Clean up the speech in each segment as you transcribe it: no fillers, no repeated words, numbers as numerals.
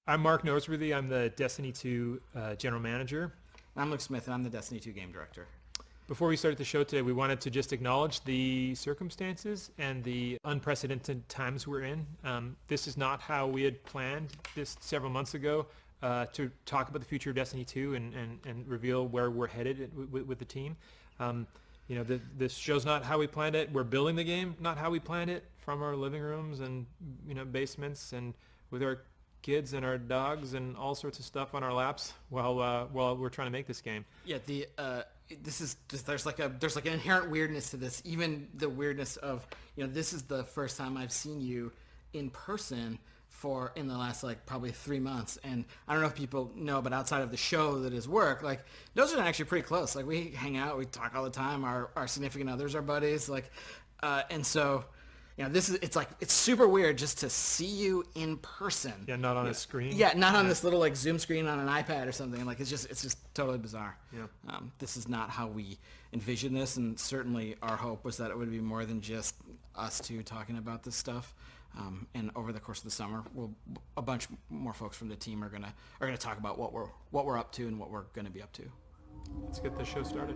I'm Mark Noseworthy. I'm the Destiny 2 General Manager. I'm Luke Smith, and I'm the Destiny 2 Game Director. Before we started the show today, we wanted to just acknowledge the circumstances and the unprecedented times we're in. This is not how we had planned this several months ago to talk about the future of Destiny 2 and reveal where we're headed with the team. This show's not how we planned it. We're building the game, not how we planned it, from our living rooms and basements and with our kids and our dogs and all sorts of stuff on our laps while we're trying to make this game. Yeah, this is just, there's like an inherent weirdness to this. Even the weirdness of this is the first time I've seen you in person in the last probably 3 months, and I don't know if people know, but outside of the show that is work, those are actually pretty close. We hang out, we talk all the time. Our significant others are buddies, and so. It's super weird just to see you in person. Yeah, not on a screen. Yeah, not on this little Zoom screen on an iPad or something. It's just totally bizarre. Yeah. This is not how we envisioned this, and certainly our hope was that it would be more than just us two talking about this stuff. And over the course of the summer, a bunch more folks from the team are gonna talk about what we're up to and what we're gonna be up to. Let's get the show started.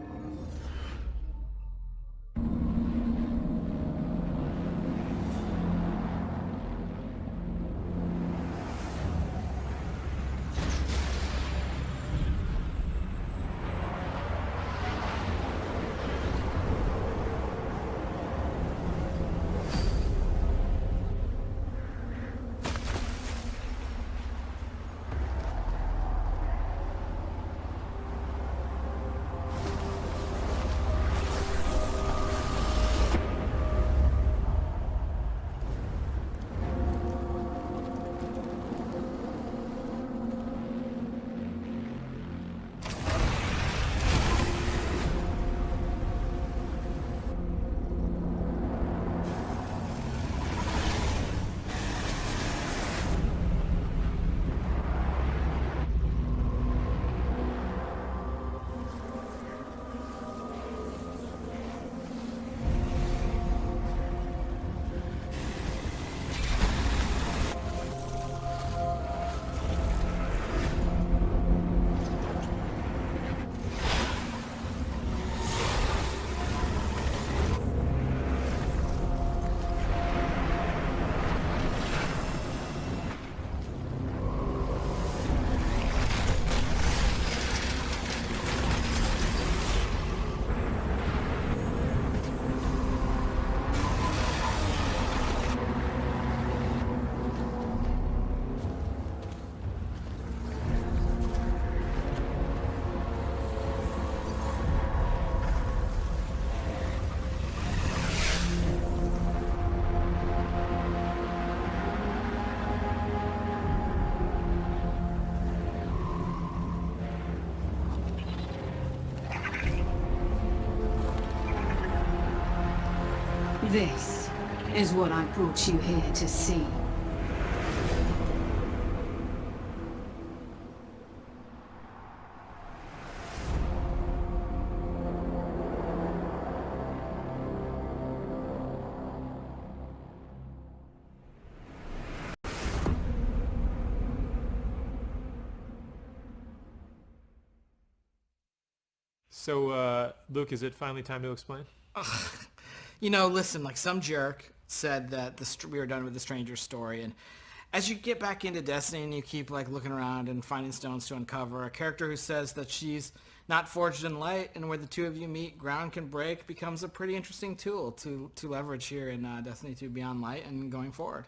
This is what I brought you here to see. So, Luke, is it finally time to explain? Listen, some jerk said that we were done with the Stranger's story, and as you get back into Destiny and you keep looking around and finding stones to uncover, a character who says that she's not forged in light, and where the two of you meet, ground can break, becomes a pretty interesting tool to leverage here in Destiny 2 Beyond Light and going forward.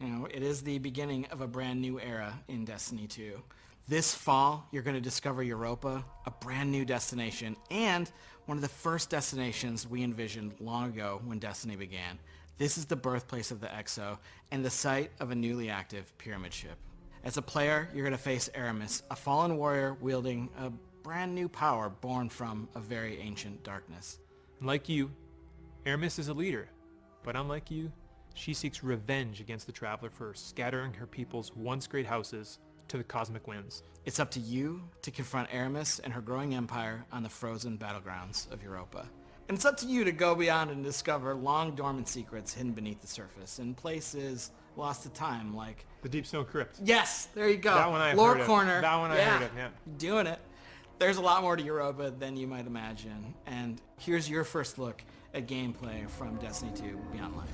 It is the beginning of a brand new era in Destiny 2. This fall, you're going to discover Europa, a brand new destination, and one of the first destinations we envisioned long ago when Destiny began. This is the birthplace of the Exo and the site of a newly active pyramid ship. As a player, you're going to face Aramis, a fallen warrior wielding a brand new power born from a very ancient darkness. Like you, Aramis is a leader, but unlike you, she seeks revenge against the Traveler for scattering her people's once great houses to the cosmic winds. It's up to you to confront Aramis and her growing empire on the frozen battlegrounds of Europa. And it's up to you to go beyond and discover long dormant secrets hidden beneath the surface in places lost to time, like... The Deep Stone Crypt. Yes, there you go. That one I've Lore heard of. corner. That one I heard of, yeah. Doing it. There's a lot more to Europa than you might imagine. And here's your first look at gameplay from Destiny 2 Beyond Light.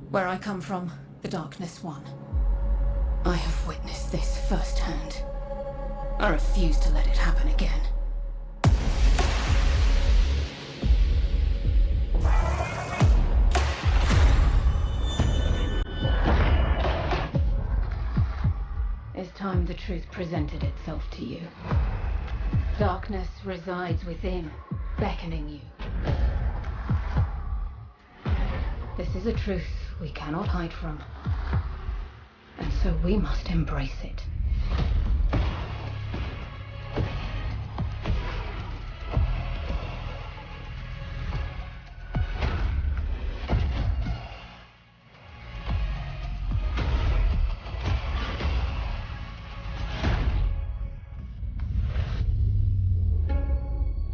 Where I come from, the darkness won. I have witnessed this firsthand. I refuse to let it happen again. It's time the truth presented itself to you. Darkness resides within, beckoning you. This is a truth we cannot hide from. And so we must embrace it.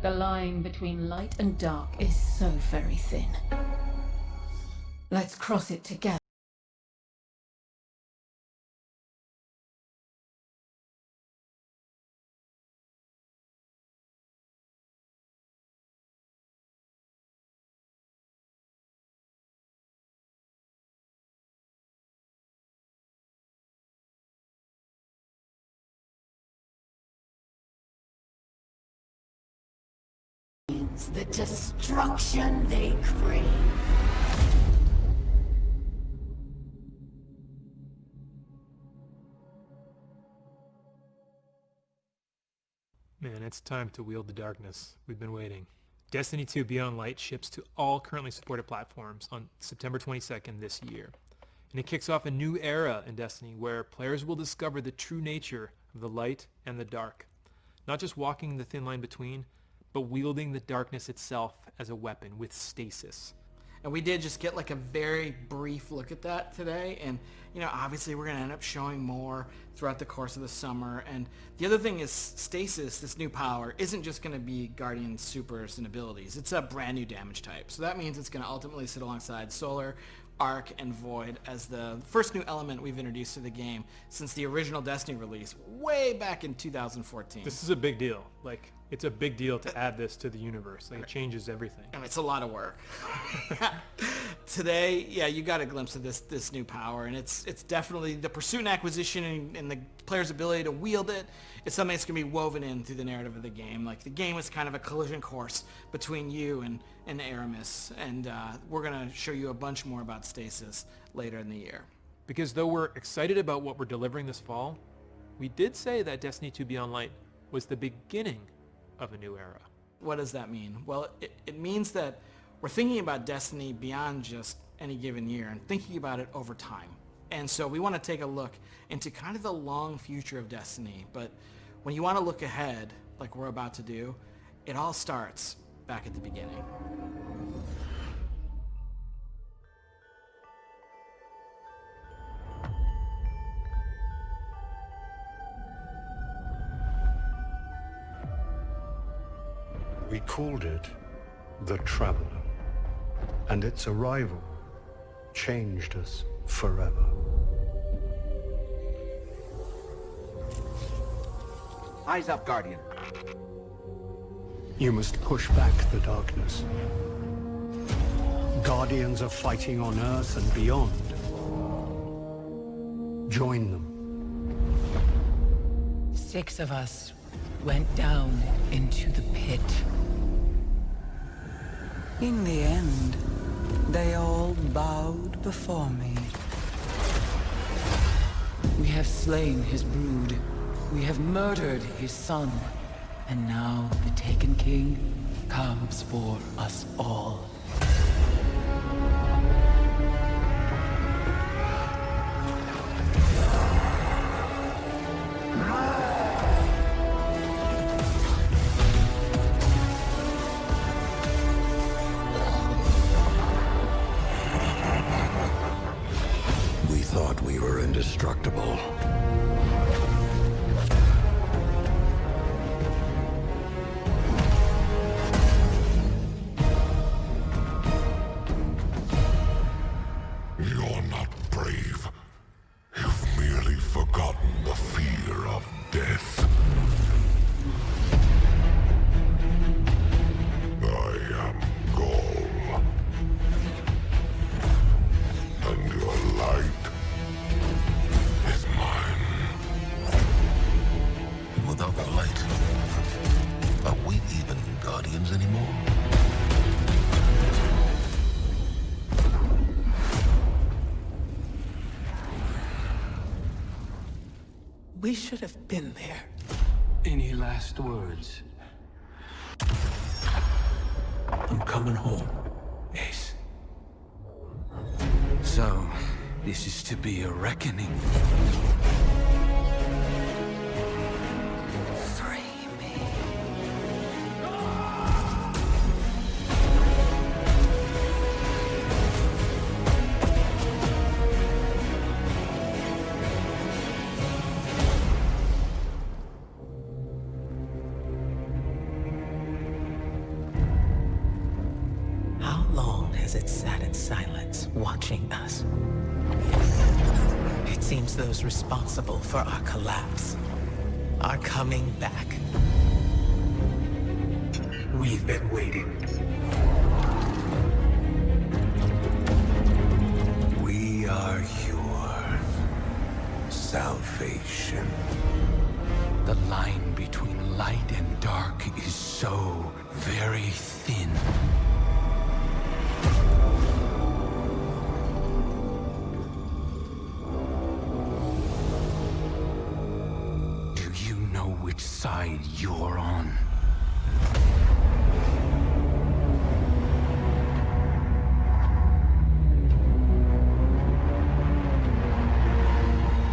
The line between light and dark is so very thin. Let's cross it together. The destruction they crave. Man, it's time to wield the darkness. We've been waiting. Destiny 2 Beyond Light ships to all currently supported platforms on September 22nd this year. And it kicks off a new era in Destiny where players will discover the true nature of the light and the dark. Not just walking the thin line between, but wielding the darkness itself as a weapon with stasis. And we did just get like a very brief look at that today. And, you know, obviously we're going to end up showing more throughout the course of the summer. And the other thing is stasis, this new power, isn't just going to be Guardian supers and abilities. It's a brand new damage type. So that means it's going to ultimately sit alongside Solar, Arc, and Void as the first new element we've introduced to the game since the original Destiny release way back in 2014. This is a big deal. Like, it's a big deal to add this to the universe. Like, it changes everything. And it's a lot of work. Today, yeah, you got a glimpse of this new power, and it's definitely the pursuit and acquisition and the player's ability to wield it. It's something that's going to be woven in through the narrative of the game. Like, the game is kind of a collision course between you and Aramis, and we're going to show you a bunch more about stasis later in the year. Because though we're excited about what we're delivering this fall, we did say that Destiny 2 Beyond Light was the beginning of a new era. What does that mean? Well, it means that we're thinking about Destiny beyond just any given year and thinking about it over time. And so we want to take a look into kind of the long future of Destiny. But when you want to look ahead, like we're about to do, it all starts back at the beginning. We called it the Traveler, and its arrival changed us forever. Eyes up, Guardian. You must push back the darkness. Guardians are fighting on Earth and beyond. Join them. 6 of us went down into the pit. In the end, they all bowed before me. We have slain his brood. We have murdered his son. And now the Taken King comes for us all. We thought we were indestructible. Guardians anymore. We should have been there. Any last words? I'm coming home, Ace. So, this is to be a reckoning. Free me. How long has it sat in silence, watching us? It seems those responsible for our collapse are coming back. We've been waiting. We are your salvation. The line between light and dark is so very thin. Do you know which side you're on?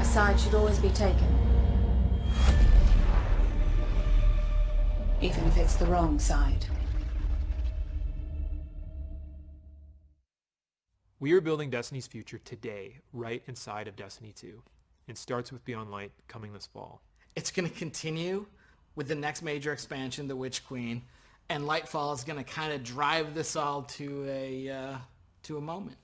A side should always be taken. Even if it's the wrong side. We are building Destiny's future today, right inside of Destiny 2. It starts with Beyond Light coming this fall. It's going to continue with the next major expansion, the Witch Queen, and Lightfall is going to kind of drive this all to a moment.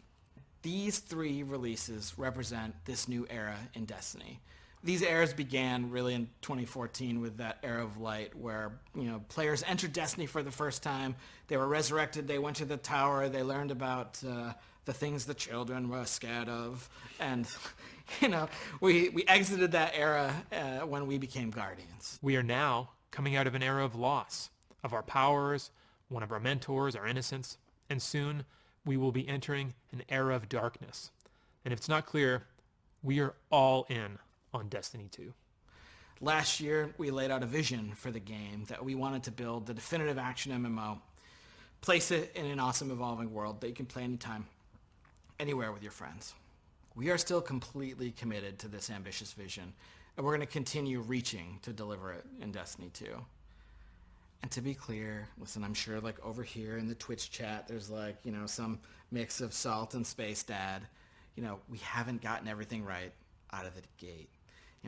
These three releases represent this new era in Destiny. These eras began really in 2014 with that era of light where, players entered Destiny for the first time. They were resurrected. They went to the tower. They learned about the things the children were scared of. And, we exited that era when we became Guardians. We are now coming out of an era of loss of our powers, one of our mentors, our innocence, and soon we will be entering an era of darkness. And if it's not clear, we are all in on Destiny 2. Last year, we laid out a vision for the game that we wanted to build the definitive action MMO, place it in an awesome evolving world that you can play anytime, anywhere with your friends. We are still completely committed to this ambitious vision, and we're going to continue reaching to deliver it in Destiny 2. And to be clear, listen, I'm sure over here in the Twitch chat, there's some mix of salt and space dad. We haven't gotten everything right out of the gate.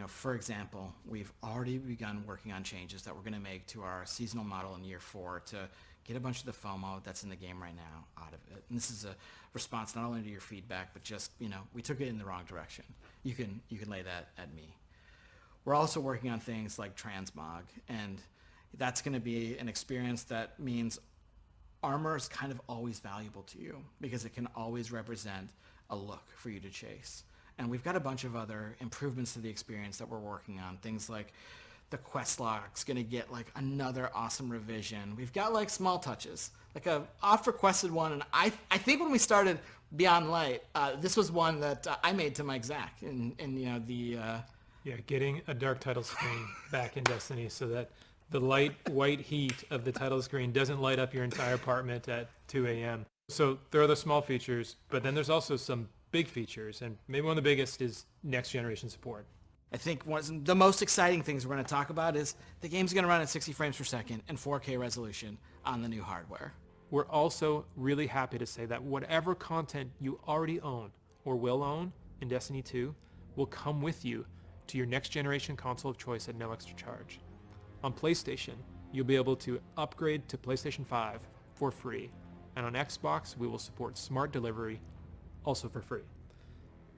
For example, we've already begun working on changes that we're going to make to our seasonal model in year 4 to get a bunch of the FOMO that's in the game right now out of it. And this is a response not only to your feedback, but just, we took it in the wrong direction. You can lay that at me. We're also working on things like transmog, and that's going to be an experience that means armor is kind of always valuable to you because it can always represent a look for you to chase. And we've got a bunch of other improvements to the experience that we're working on. Things like the quest log's going to get another awesome revision. We've got small touches, a oft requested one. And I think when we started Beyond Light, this was one that I made to Mike Zach Getting a dark title screen back in Destiny so that the light white heat of the title screen doesn't light up your entire apartment at 2 a.m. So there are the small features, but then there's also some big features, and maybe one of the biggest is next generation support. I think one of the most exciting things we're going to talk about is the game's going to run at 60 frames per second and 4K resolution on the new hardware. We're also really happy to say that whatever content you already own or will own in Destiny 2 will come with you to your next generation console of choice at no extra charge. On PlayStation, you'll be able to upgrade to PlayStation 5 for free, and on Xbox, we will support smart delivery also for free.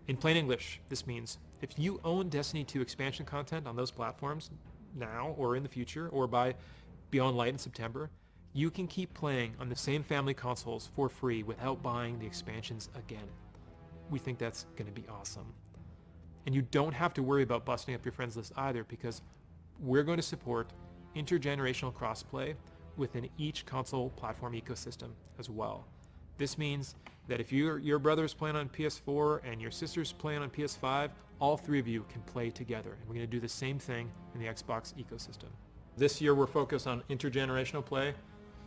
In plain English, this means if you own Destiny 2 expansion content on those platforms now or in the future or by Beyond Light in September, you can keep playing on the same family consoles for free without buying the expansions again. We think that's going to be awesome. And you don't have to worry about busting up your friends list either because we're going to support intergenerational crossplay within each console platform ecosystem as well. This means that if your brother's playing on PS4 and your sister's playing on PS5, all three of you can play together. And we're going to do the same thing in the Xbox ecosystem. This year we're focused on intergenerational play.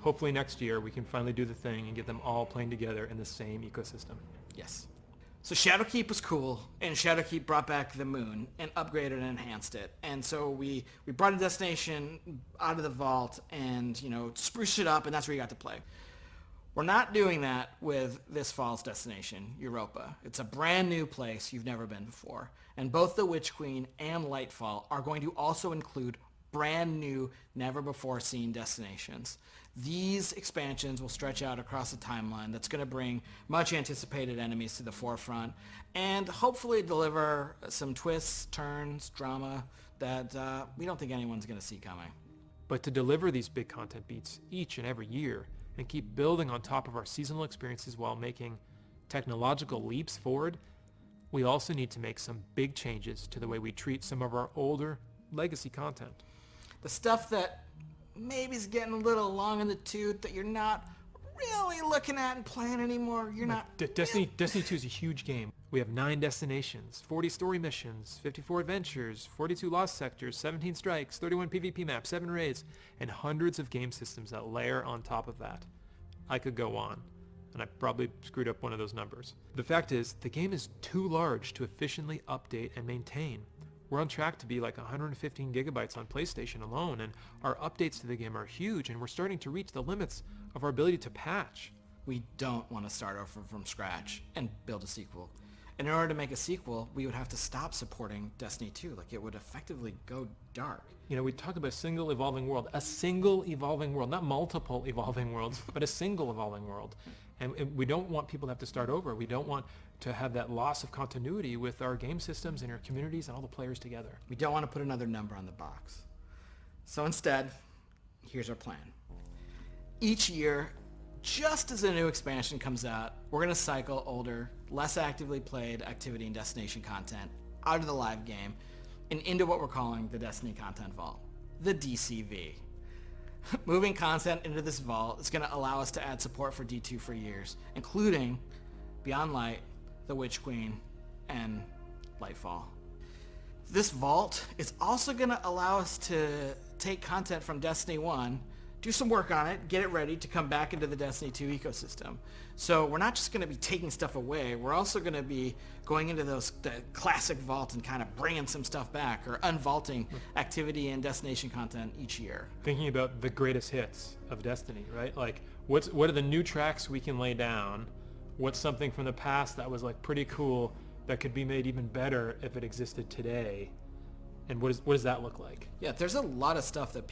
Hopefully next year we can finally do the thing and get them all playing together in the same ecosystem. Yes. So Shadowkeep was cool, and Shadowkeep brought back the moon and upgraded and enhanced it. And so we brought a destination out of the vault and, spruced it up, and that's where you got to play. We're not doing that with this fall's destination, Europa. It's a brand new place you've never been before. And both the Witch Queen and Lightfall are going to also include brand new, never before seen destinations. These expansions will stretch out across a timeline that's going to bring much anticipated enemies to the forefront and hopefully deliver some twists, turns, drama that we don't think anyone's going to see coming. But to deliver these big content beats each and every year and keep building on top of our seasonal experiences while making technological leaps forward, we also need to make some big changes to the way we treat some of our older legacy content. The stuff that maybe is getting a little long in the tooth that you're not really looking at and playing anymore. You're not... Destiny 2 is a huge game. We have 9 destinations, 40 story missions, 54 adventures, 42 lost sectors, 17 strikes, 31 PvP maps, 7 raids, and hundreds of game systems that layer on top of that. I could go on, and I probably screwed up one of those numbers. The fact is, the game is too large to efficiently update and maintain. We're on track to be like 115 gigabytes on PlayStation alone, and our updates to the game are huge, and we're starting to reach the limits of our ability to patch. We don't want to start over from scratch and build a sequel. And in order to make a sequel, we would have to stop supporting Destiny 2. Like, it would effectively go dark. We talk about a single evolving world, not multiple evolving worlds, but a single evolving world. And we don't want people to have to start over. We don't want to have that loss of continuity with our game systems and our communities and all the players together. We don't want to put another number on the box. So instead, here's our plan. Each year, just as a new expansion comes out, we're going to cycle older, less actively played activity and destination content out of the live game and into what we're calling the Destiny Content Vault, the DCV. Moving content into this vault is going to allow us to add support for D2 for years, including Beyond Light, the Witch Queen, and Lightfall. This vault is also going to allow us to take content from Destiny 1, do some work on it, get it ready to come back into the Destiny 2 ecosystem. So we're not just going to be taking stuff away, we're also going to be going into the classic vault and kind of bringing some stuff back or unvaulting activity and destination content each year. Thinking about the greatest hits of Destiny, right? Like, what are the new tracks we can lay down? What's something from the past that was like pretty cool that could be made even better if it existed today? And what does that look like? Yeah, there's a lot of stuff that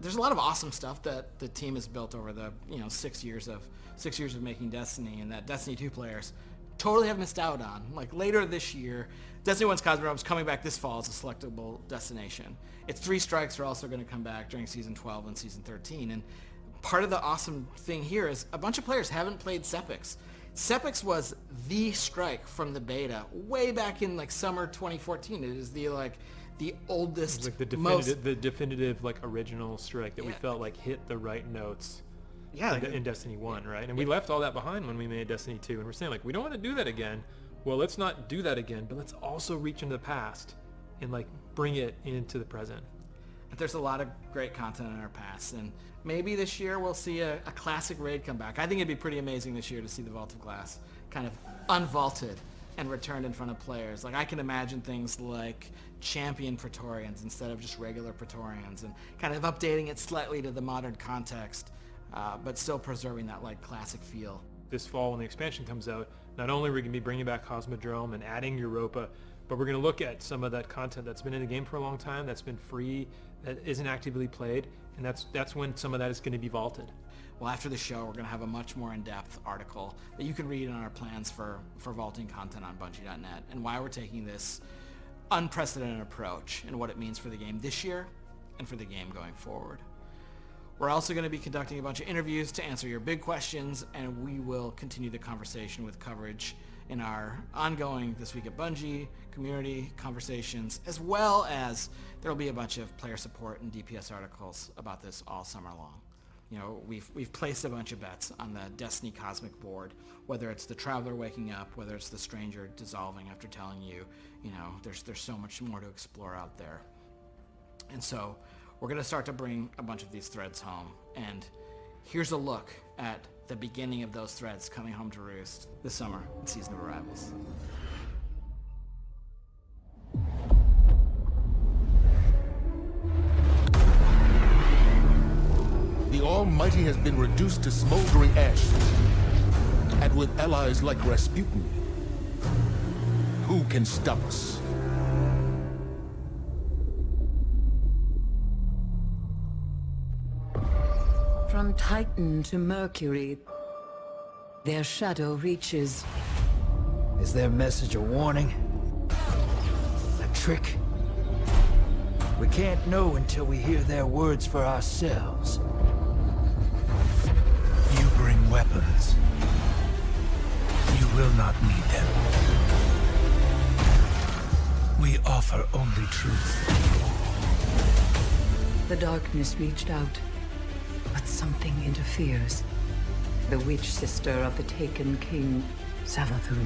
there's a lot of awesome stuff that the team has built over the 6 years of making Destiny, and that Destiny 2 players totally have missed out on. Like, later this year, Destiny 1's Cosmodrome is coming back this fall as a selectable destination. Its 3 strikes are also going to come back during Season 12 and Season 13, and part of the awesome thing here is a bunch of players haven't played Sepix. Sepix was the strike from the beta way back in summer 2014. It is the oldest, like the definitive original strike that we felt hit the right notes. Yeah, in Destiny 1, right? And we left all that behind when we made Destiny 2, and we're saying we don't want to do that again. Well, let's not do that again, but let's also reach into the past and bring it into the present. There's a lot of great content in our past, and maybe this year we'll see a classic raid come back. I think it'd be pretty amazing this year to see the Vault of Glass kind of unvaulted and returned in front of players. I can imagine things like champion Praetorians instead of just regular Praetorians, and kind of updating it slightly to the modern context, but still preserving that classic feel. This fall when the expansion comes out, not only are we going to be bringing back Cosmodrome and adding Europa, but we're going to look at some of that content that's been in the game for a long time, that's been free, that isn't actively played, and that's when some of that is going to be vaulted. Well, after the show, we're going to have a much more in-depth article that you can read on our plans for vaulting content on Bungie.net, and why we're taking this unprecedented approach and what it means for the game this year and for the game going forward. We're also going to be conducting a bunch of interviews to answer your big questions, and we will continue the conversation with coverage in our ongoing This Week at Bungie community conversations, as well as there will be a bunch of player support and DPS articles about this all summer long. we've placed a bunch of bets on the Destiny Cosmic board, whether it's the Traveler waking up, whether it's the Stranger dissolving after telling you, there's so much more to explore out there. And so we're going to start to bring a bunch of these threads home. And here's a look at the beginning of those threads coming home to roost this summer in Season of Arrivals. The Almighty has been reduced to smoldering ash. And with allies like Rasputin, who can stop us? From Titan to Mercury, their shadow reaches. Is their message a warning? A trick? We can't know until we hear their words for ourselves. You bring weapons. You will not need them. We offer only truth. The darkness reached out, but something interferes. The witch sister of the taken king, Savathun.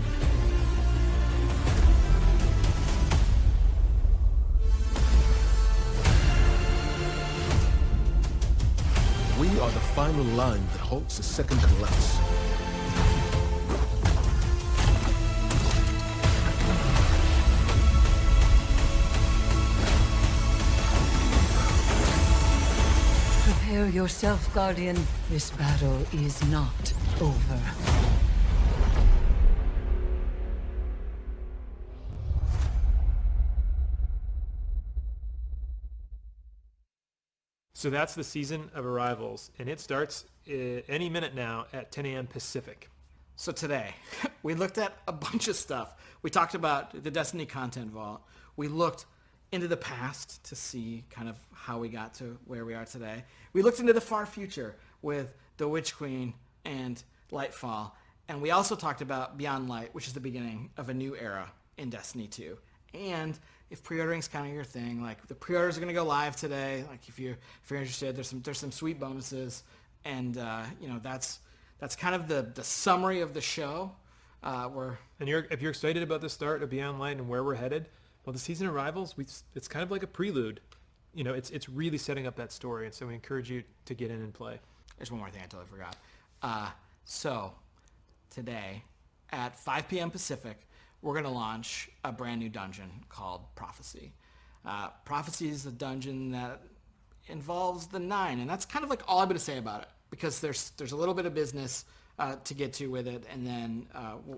We are the final line that halts the second collapse. Prepare yourself, Guardian. This battle is not over. So that's the Season of Arrivals, and it starts any minute now at 10 a.m. Pacific. So today, we looked at a bunch of stuff. We talked about the Destiny content vault. We looked into the past to see kind of how we got to where we are today. We looked into the far future with the Witch Queen and Lightfall. And we also talked about Beyond Light, which is the beginning of a new era in Destiny 2. And if pre-ordering's kind of your thing, like the pre-orders are going to go live today. Like if you're interested, there's some sweet bonuses. And, that's kind of the summary of the show. If you're excited about the start of Beyond Light and where we're headed, well, the Season of Arrivals, it's kind of like a prelude. It's really setting up that story, and so we encourage you to get in and play. There's one more thing I totally forgot. So today at 5 p.m. Pacific, we're going to launch a brand new dungeon called Prophecy. Prophecy is a dungeon that involves the Nine, and that's kind of like all I'm going to say about it, because there's a little bit of business to get to with it, and then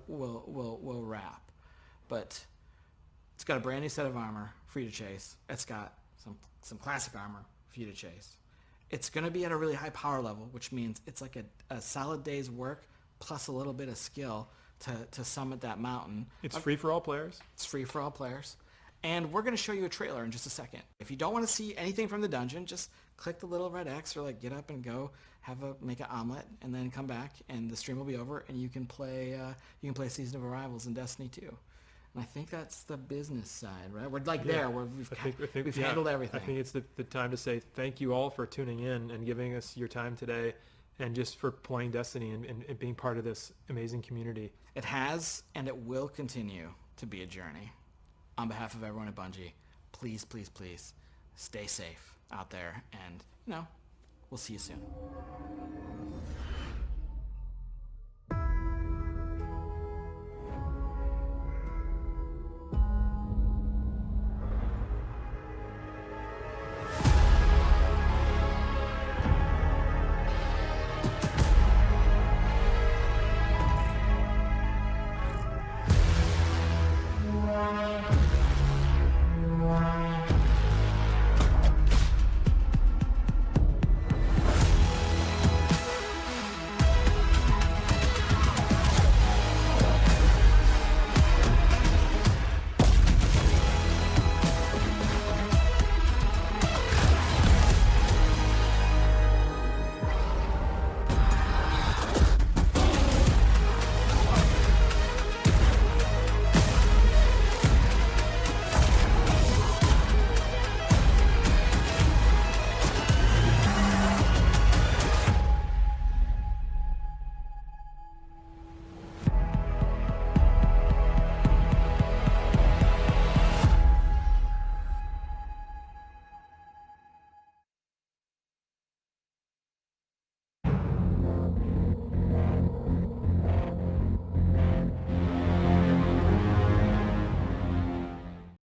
we'll wrap. But it's got a brand new set of armor for you to chase. It's got some classic armor for you to chase. It's going to be at a really high power level, which means it's like a solid day's work plus a little bit of skill to summit that mountain. It's free for all players. It's free for all players. And we're going to show you a trailer in just a second. If you don't want to see anything from the dungeon, just click the little red X or get up and go make an omelet and then come back and the stream will be over and you can play Season of Arrivals in Destiny 2. And I think that's the business side, right? We're there. We've handled everything. I think it's the time to say thank you all for tuning in and giving us your time today and just for playing Destiny and being part of this amazing community. It has and it will continue to be a journey. On behalf of everyone at Bungie, please, please, please stay safe out there and, we'll see you soon.